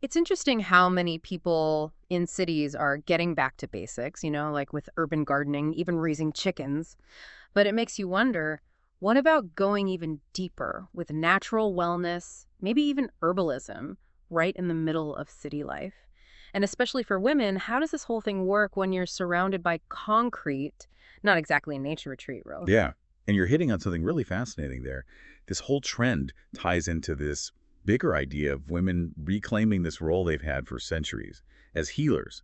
It's interesting how many people in cities are getting back to basics, like with urban gardening, even raising chickens. But it makes you wonder, what about going even deeper with natural wellness, maybe even herbalism, right in the middle of city life? And especially for women, how does this whole thing work when you're surrounded by concrete? Not exactly a nature retreat, Ro. Yeah. And you're hitting on something really fascinating there. This whole trend ties into this bigger idea of women reclaiming this role they've had for centuries as healers.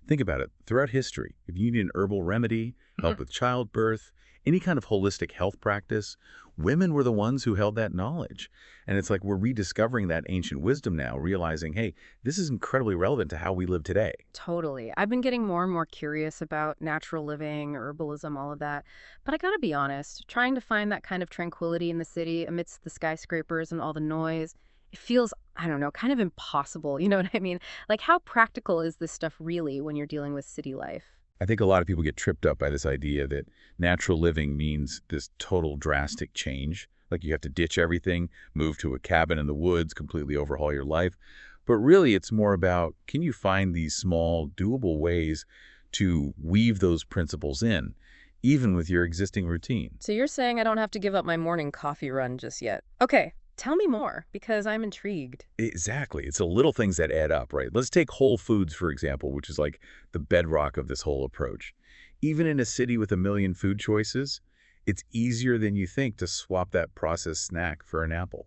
Think about it. Throughout history, if you need an herbal remedy, help with childbirth, any kind of holistic health practice, women were the ones who held that knowledge. And it's like we're rediscovering that ancient wisdom now, realizing, hey, this is incredibly relevant to how we live today. Totally. I've been getting more and more curious about natural living, herbalism, all of that. But I gotta be honest, trying to find that kind of tranquility in the city amidst the skyscrapers and all the noise, it feels, I don't know, kind of impossible. You know what I mean? Like, how practical is this stuff really when you're dealing with city life? I think a lot of people get tripped up by this idea that natural living means this total drastic change. Like you have to ditch everything, move to a cabin in the woods, completely overhaul your life. But really, it's more about, can you find these small, doable ways to weave those principles in, even with your existing routine? So you're saying I don't have to give up my morning coffee run just yet. Okay, tell me more because I'm intrigued. Exactly. It's the little things that add up, right? Let's take Whole Foods, for example, which is like the bedrock of this whole approach. Even in a city with a million food choices, it's easier than you think to swap that processed snack for an apple.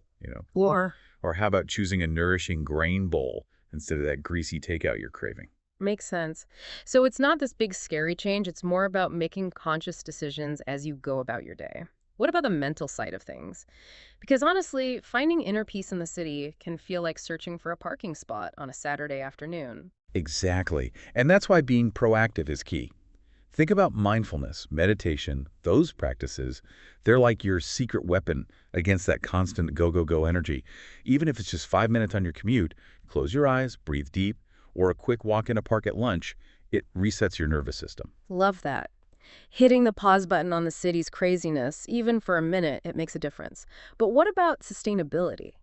Or Or how about choosing a nourishing grain bowl instead of that greasy takeout you're craving? makes sense. So it's not this big scary change, it's more about making conscious decisions as you go about your day. What about the mental side of things? Because honestly, finding inner peace in the city can feel like searching for a parking spot on a Saturday afternoon. Exactly. And that's why being proactive is key. Think about mindfulness, meditation, those practices. They're like your secret weapon against that constant go, go, go energy. Even if it's just 5 minutes on your commute, close your eyes, breathe deep, or a quick walk in a park at lunch, it resets your nervous system. Love that. Hitting the pause button on the city's craziness, even for a minute, it makes a difference. But what about sustainability?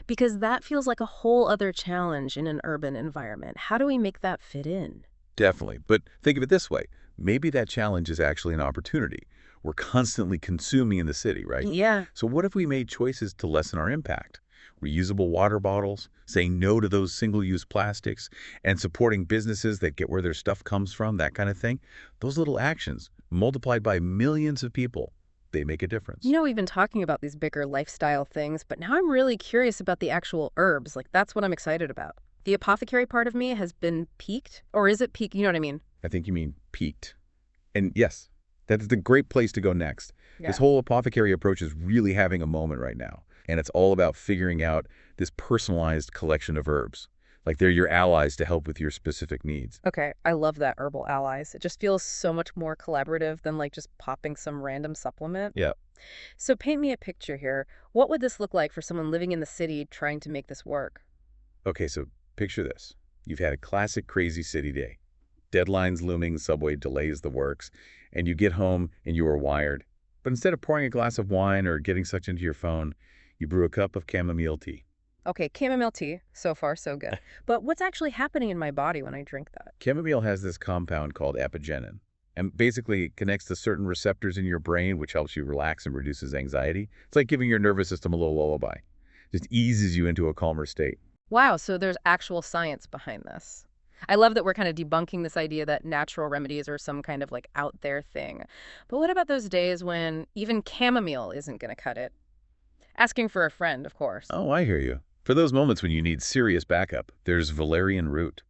Because that feels like a whole other challenge in an urban environment. How do we make that fit in? Definitely. But think of it this way. Maybe that challenge is actually an opportunity. We're constantly consuming in the city, right? Yeah. So what if we made choices to lessen our impact? Reusable water bottles, saying no to those single-use plastics, and supporting businesses that get where their stuff comes from, that kind of thing. Those little actions, multiplied by millions of people, they make a difference. We've been talking about these bigger lifestyle things, but now I'm really curious about the actual herbs. Like, that's what I'm excited about. The apothecary part of me has been piqued, or is it peaked? You know what I mean? I think you mean peaked. And yes, that's the great place to go next. This Yeah. whole apothecary approach is really having a moment right now. And it's all about figuring out this personalized collection of herbs. Like they're your allies to help with your specific needs. Okay, I love that herbal allies. It just feels so much more collaborative than like just popping some random supplement. Yeah. So paint me a picture here. What would this look like for someone living in the city trying to make this work? Okay, so picture this. You've had a classic crazy city day. Deadlines looming, subway delays the works, and you get home and you are wired. But instead of pouring a glass of wine or getting sucked into your phone, you brew a cup of chamomile tea. Okay, chamomile tea. So far, so good. But what's actually happening in my body when I drink that? Chamomile has this compound called apigenin, and basically it connects to certain receptors in your brain, which helps you relax and reduces anxiety. It's like giving your nervous system a little lullaby. Just eases you into a calmer state. Wow, so there's actual science behind this. I love that we're kind of debunking this idea that natural remedies are some kind of like out there thing. But what about those days when even chamomile isn't going to cut it? Asking for a friend, of course. Oh, I hear you. For those moments when you need serious backup, there's valerian root.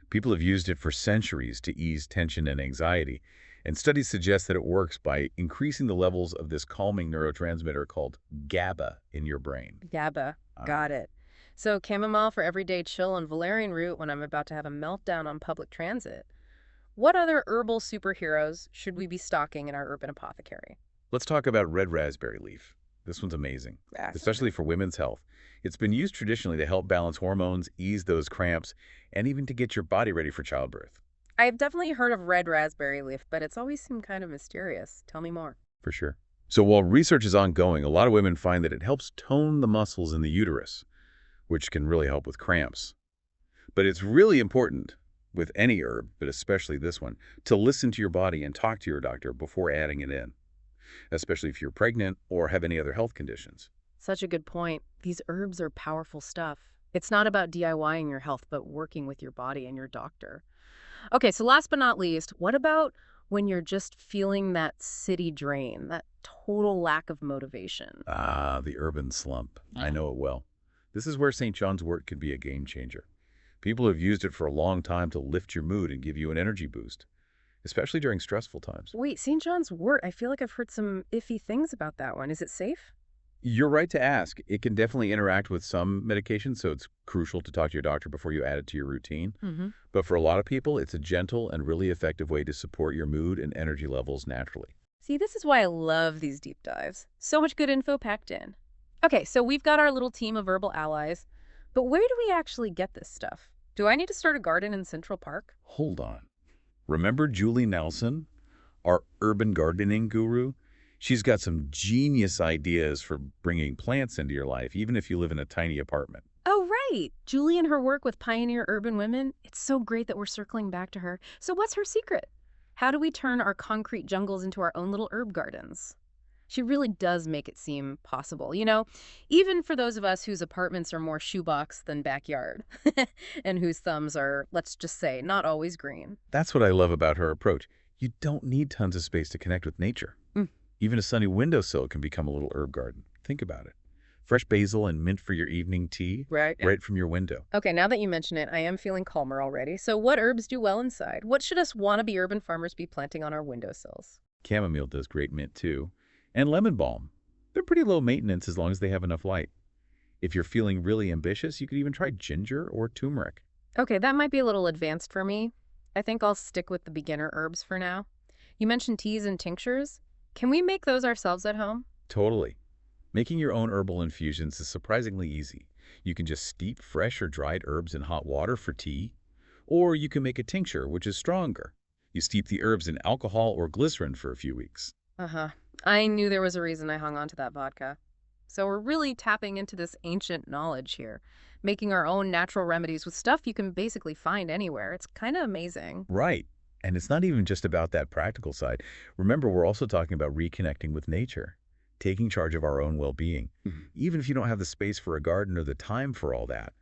People have used it for centuries to ease tension and anxiety, and studies suggest that it works by increasing the levels of this calming neurotransmitter called GABA in your brain. GABA. Uh, Got it. So chamomile for everyday chill and valerian root when I'm about to have a meltdown on public transit. What other herbal superheroes should we be stocking in our urban apothecary? let's talk about red raspberry leaf. This one's amazing, Fascinating. especially for women's health. It's been used traditionally to help balance hormones, ease those cramps, and even to get your body ready for childbirth, I've definitely heard of red raspberry leaf, but it's always seemed kind of mysterious. Tell me more. for sure. So while research is ongoing, a lot of women find that it helps tone the muscles in the uterus, which can really help with cramps. But it's really important with any herb, but especially this one, to listen to your body and talk to your doctor before adding it in, especially if you're pregnant or have any other health conditions. Such a good point. These herbs are powerful stuff. It's not about DIYing your health, but working with your body and your doctor. Okay, so last but not least, what about when you're just feeling that city drain, that total lack of motivation? Ah, the urban slump. I know it well. This is where St. John's wort could be a game changer. People have used it for a long time to lift your mood and give you an energy boost, especially during stressful times. Wait, St. John's wort, I feel like I've heard some iffy things about that one. Is it safe? You're right to ask. It can definitely interact with some medications, so it's crucial to talk to your doctor before you add it to your routine. Mm-hmm. But for a lot of people, it's a gentle and really effective way to support your mood and energy levels naturally. See, this is why I love these deep dives. So much good info packed in. Okay, so we've got our little team of herbal allies, but where do we actually get this stuff? Do I need to start a garden in Central Park? Hold on. Remember Julie Nelson, our urban gardening guru? She's got some genius ideas for bringing plants into your life, even if you live in a tiny apartment. Oh, right. Julie and her work with Pioneer Urban Women. It's so great that we're circling back to her. So what's her secret? How do we turn our concrete jungles into our own little herb gardens? She really does make it seem possible. Even for those of us whose apartments are more shoebox than backyard, and whose thumbs are, let's just say, not always green. That's what I love about her approach. You don't need tons of space to connect with nature. Mm. Even a sunny windowsill can become a little herb garden. Think about it. Fresh basil and mint for your evening tea, Right. right from your window. Okay, now that you mention it, I am feeling calmer already. So what herbs do well inside? What should us wannabe urban farmers be planting on our windowsills? Chamomile does great mint too. And lemon balm. They're pretty low maintenance as long as they have enough light. If you're feeling really ambitious, you could even try ginger or turmeric. Okay, that might be a little advanced for me. I think I'll stick with the beginner herbs for now. You mentioned teas and tinctures. Can we make those ourselves at home? Totally. Making your own herbal infusions is surprisingly easy. You can just steep fresh or dried herbs in hot water for tea, or you can make a tincture, which is stronger. You steep the herbs in alcohol or glycerin for a few weeks. Uh-huh. I knew there was a reason I hung on to that vodka. So we're really tapping into this ancient knowledge here, making our own natural remedies with stuff you can basically find anywhere. It's kind of amazing. Right. And it's not even just about that practical side. Remember, we're also talking about reconnecting with nature, taking charge of our own well-being. Even if you don't have the space for a garden or the time for all that,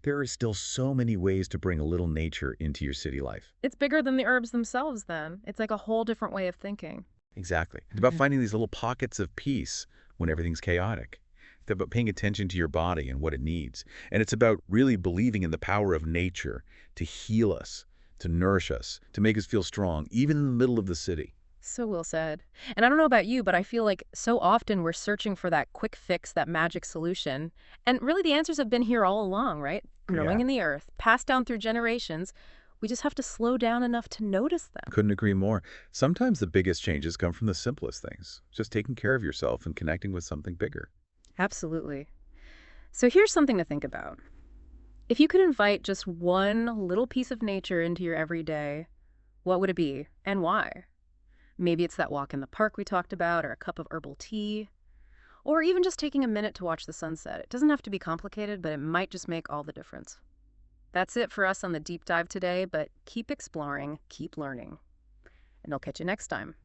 there are still so many ways to bring a little nature into your city life. It's bigger than the herbs themselves then. It's like a whole different way of thinking. Exactly. It's about finding these little pockets of peace when everything's chaotic. It's about paying attention to your body and what it needs. And it's about really believing in the power of nature to heal us, to nourish us, to make us feel strong, even in the middle of the city. So well said. And I don't know about you, but I feel like so often we're searching for that quick fix, that magic solution. And really the answers have been here all along, right? Growing Yeah. in the earth, passed down through generations. We just have to slow down enough to notice them. Couldn't agree more. Sometimes the biggest changes come from the simplest things, just taking care of yourself and connecting with something bigger. Absolutely. So here's something to think about. If you could invite just one little piece of nature into your everyday, what would it be and why? Maybe it's that walk in the park we talked about, or a cup of herbal tea, or even just taking a minute to watch the sunset. It doesn't have to be complicated, but it might just make all the difference. That's it for us on the deep dive today, but keep exploring, keep learning, and I'll catch you next time.